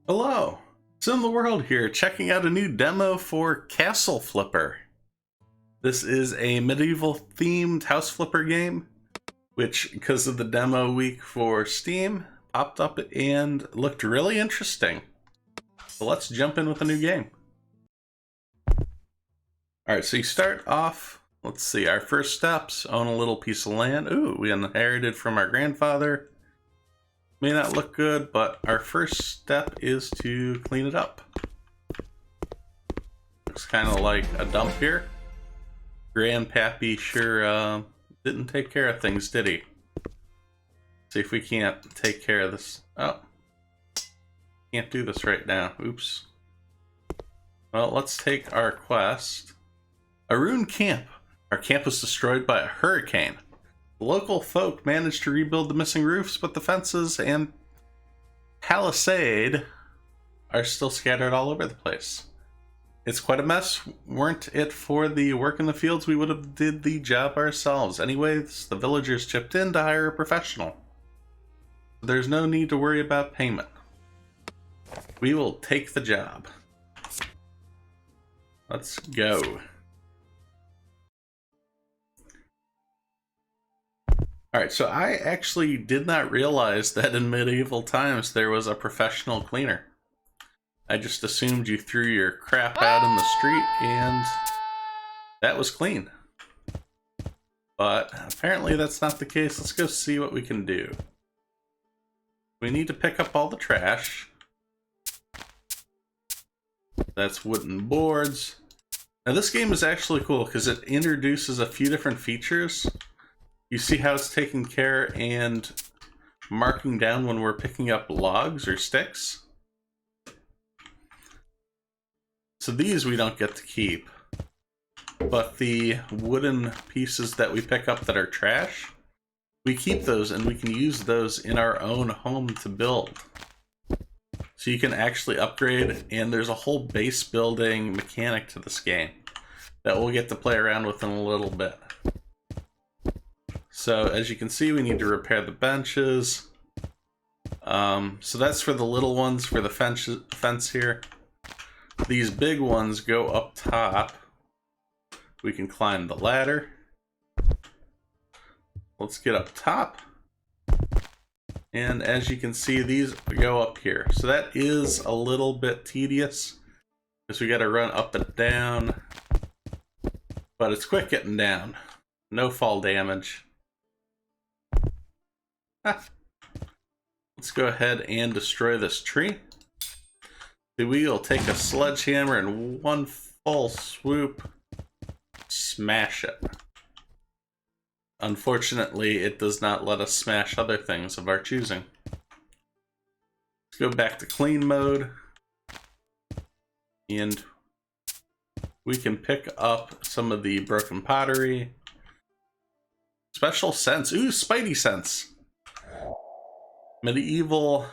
Hello, SimTheWorld here, checking out a new demo for Castle Flipper. This is a medieval themed house flipper game, which, because of the demo week for Steam, popped up and looked really interesting. So let's jump in with a new game. Alright, so you start off, let's see, our first steps, own a little piece of land. Ooh, we inherited from our grandfather. May not look good, but our first step is to clean it up. Looks kind of like a dump here. Grandpappy sure didn't take care of things, did he? See if we can't take care of this. Oh, can't do this right now. Oops. Well, let's take our quest. A ruined camp. Our camp was destroyed by a hurricane. The local folk managed to rebuild the missing roofs, but the fences and palisade are still scattered all over the place. It's quite a mess. Weren't it for the work in the fields, we would have did the job ourselves. Anyways, the villagers chipped in to hire a professional. There's no need to worry about payment. We will take the job. Let's go. Alright, so I actually did not realize that in medieval times there was a professional cleaner. I just assumed you threw your crap out in the street and that was clean. But apparently that's not the case. Let's go see what we can do. We need to pick up all the trash. That's wooden boards. Now this game is actually cool because it introduces a few different features. You see how it's taking care and marking down when we're picking up logs or sticks? So these we don't get to keep, but the wooden pieces that we pick up that are trash, we keep those and we can use those in our own home to build. So you can actually upgrade, and there's a whole base building mechanic to this game that we'll get to play around with in a little bit. So as you can see, we need to repair the benches. So that's for the little ones for the fence here. These big ones go up top. We can climb the ladder. Let's get up top. And as you can see, these go up here. So that is a little bit tedious because we got to run up and down. But it's quick getting down. No fall damage. Let's go ahead and destroy this tree. We will take a sledgehammer and one full swoop, smash it. Unfortunately, it does not let us smash other things of our choosing. Let's go back to clean mode. And we can pick up some of the broken pottery. Special sense. Ooh, Spidey sense. Medieval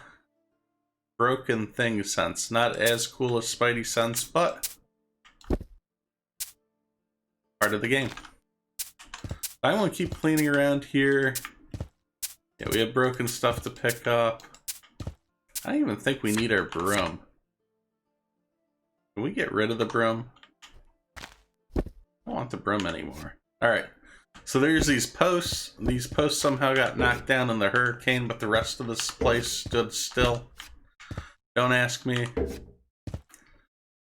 broken thing sense. Not as cool as Spidey sense, but part of the game. I want to keep cleaning around here. Yeah, we have broken stuff to pick up. I don't even think we need our broom. Can we get rid of the broom? I don't want the broom anymore. Alright. So there's these posts. These posts somehow got knocked down in the hurricane, but the rest of this place stood still. Don't ask me.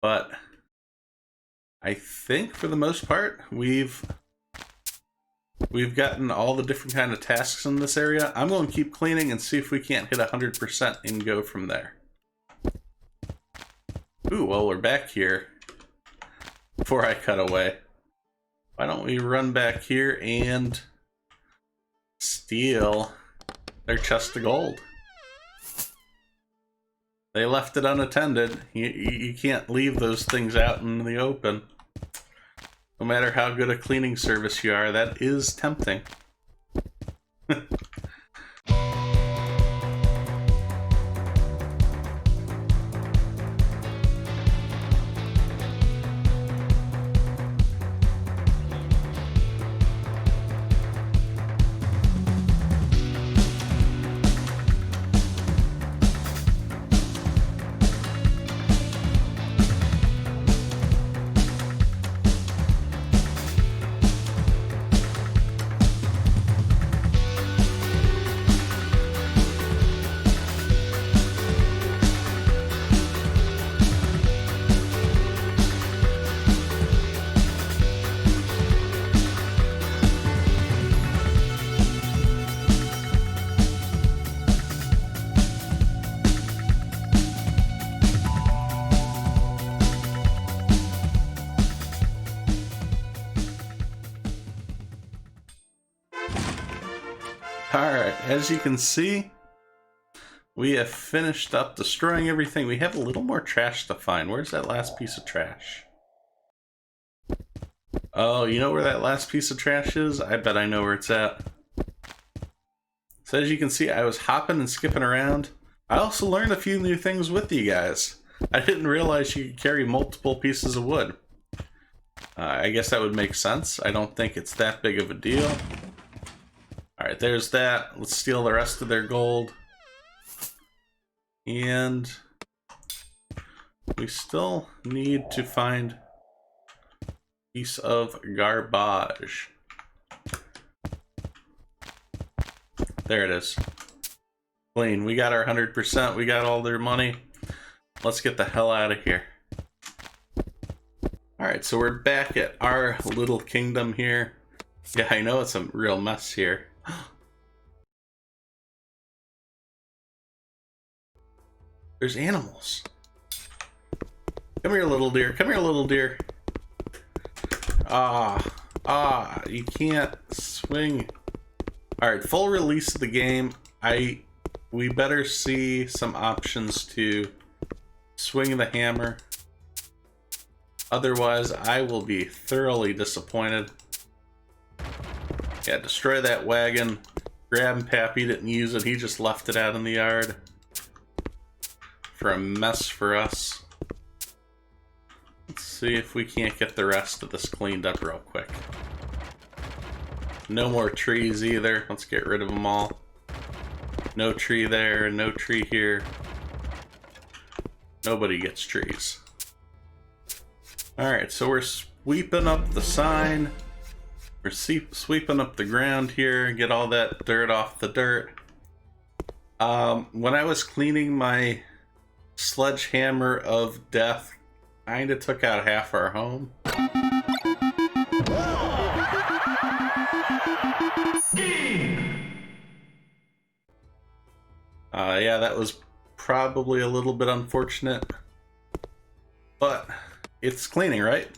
But I think for the most part, we've gotten all the different kind of tasks in this area. I'm going to keep cleaning and see if we can't hit 100% and go from there. Ooh, well, we're back here before I cut away. Why don't we run back here and steal their chest of gold? They left it unattended. You can't leave those things out in the open. No matter how good a cleaning service you are, that is tempting. as you can see, we have finished up destroying everything. We have a little more trash to find. Where's that last piece of trash? Oh, you know where that last piece of trash is? I bet I know where it's at. So as you can see, I was hopping and skipping around. I also learned a few new things with you guys. I didn't realize you could carry multiple pieces of wood. I guess that would make sense. I don't think it's that big of a deal. Alright, there's that. Let's steal the rest of their gold. And we still need to find a piece of garbage. There it is. Clean. We got our 100%. We got all their money. Let's get the hell out of here. Alright, so we're back at our little kingdom here. Yeah, I know it's a real mess here. There's animals. Come here, little deer. Come here, little deer. You can't swing. Alright, full release of the game. We better see some options to swing the hammer. Otherwise, I will be thoroughly disappointed. Yeah, destroy that wagon. Grandpappy didn't use it. He just left it out in the yard. For a mess for us. Let's see if we can't get the rest of this cleaned up real quick. No more trees either. Let's get rid of them all. No tree there, no tree here. Nobody gets trees. Alright, so we're sweeping up the sign. We're sweeping up the ground here, get all that dirt off the dirt. When I was cleaning, my sledgehammer of death kinda took out half our home. Yeah, that was probably a little bit unfortunate, but it's cleaning, right?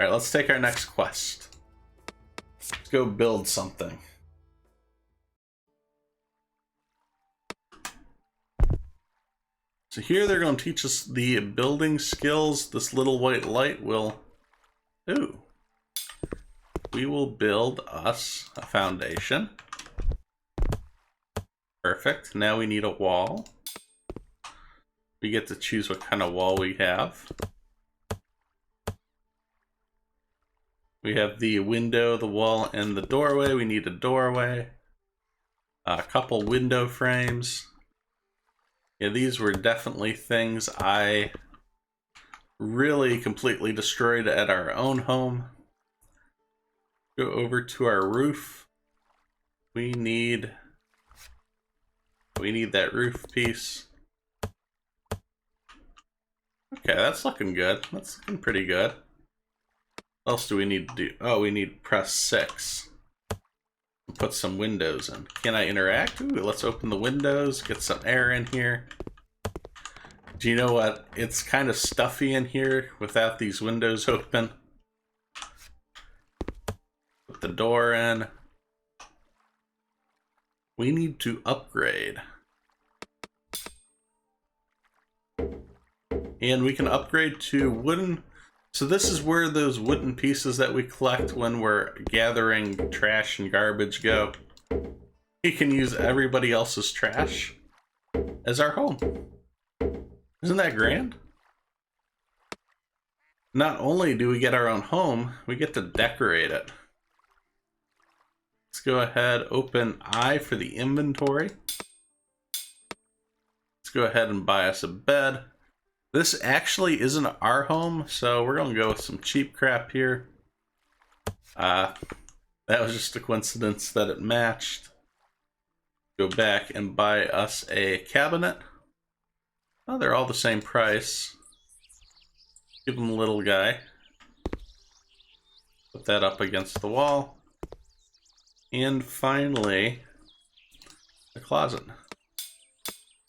Alright, let's take our next quest. Let's go build something. So here they're going to teach us the building skills. This little white light will... Ooh. We will build us a foundation. Perfect. Now we need a wall. We get to choose what kind of wall we have. We have the window, the wall, and the doorway. We need a doorway. A couple window frames. Yeah, these were definitely things I really completely destroyed at our own home. Go over to our roof. We need that roof piece. Okay, that's looking good. That's looking pretty good. What else do we need to do? Oh, we need to press 6. Put some windows in. Can I interact? Ooh, let's open the windows, get some air in here. Do you know what? It's kind of stuffy in here without these windows open. Put the door in. We need to upgrade. And we can upgrade to wooden. So this is where those wooden pieces that we collect when we're gathering trash and garbage go. We can use everybody else's trash as our home. Isn't that grand? Not only do we get our own home, we get to decorate it. Let's go ahead, open I for the inventory. Let's go ahead and buy us a bed. This actually isn't our home, so we're gonna go with some cheap crap here. That was just a coincidence that it matched. Go back and buy us a cabinet. Oh, they're all the same price. Give them a little guy. Put that up against the wall. And finally, a closet.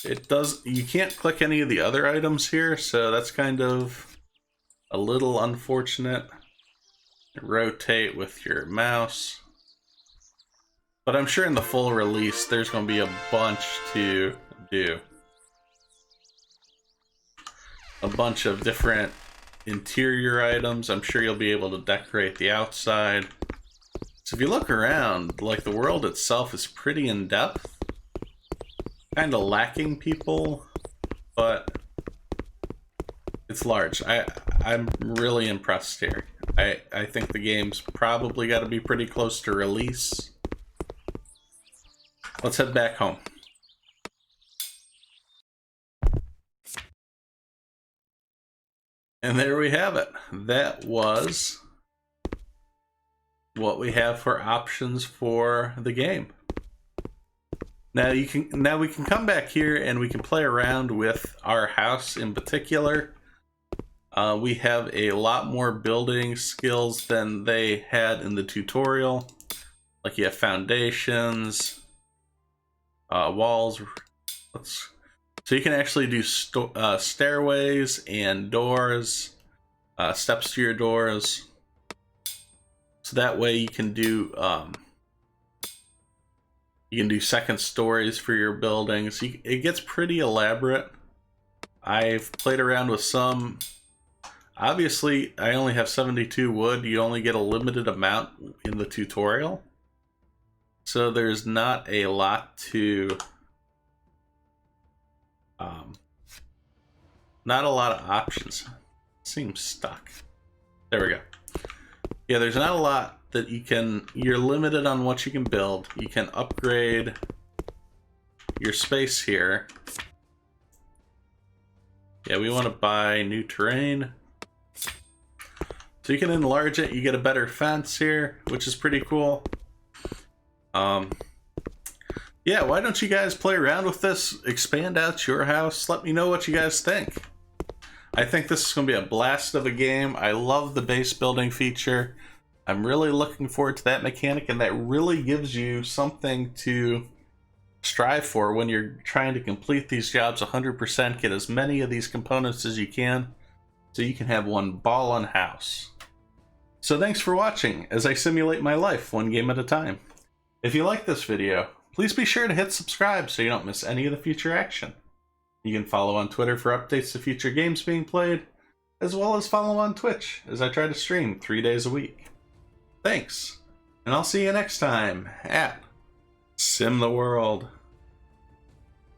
It does, you can't click any of the other items here, so that's kind of a little unfortunate. Rotate with your mouse. But I'm sure in the full release, there's going to be a bunch to do. A bunch of different interior items. I'm sure you'll be able to decorate the outside. So if you look around, like, the world itself is pretty in-depth. Kind of lacking people, but it's large. I'm really impressed here. I think the game's probably got to be pretty close to release. Let's head back home. And there we have it. That was what we have for options for the game. Now we can come back here and we can play around with our house in particular. We have a lot more building skills than they had in the tutorial. Like, you have foundations, walls. So you can actually do stairways and doors, steps to your doors. So that way you can do second stories for your buildings. It gets pretty elaborate. I've played around with some. Obviously, I only have 72 wood. You only get a limited amount in the tutorial. So there's not a lot to... not a lot of options. Seems stuck. There we go. Yeah, there's not a lot that you can... You're limited on what you can build. You can upgrade your space here. Yeah, we want to buy new terrain. So you can enlarge it. You get a better fence here, which is pretty cool. Yeah, why don't you guys play around with this? Expand out your house. Let me know what you guys think. I think this is going to be a blast of a game. I love the base building feature. I'm really looking forward to that mechanic, and that really gives you something to strive for when you're trying to complete these jobs 100%. Get as many of these components as you can, so you can have one ballin' house. So thanks for watching as I simulate my life one game at a time. If you like this video, please be sure to hit subscribe so you don't miss any of the future action. You can follow on Twitter for updates to future games being played, as well as follow on Twitch as I try to stream 3 days a week. Thanks, and I'll see you next time at SimTheWorld.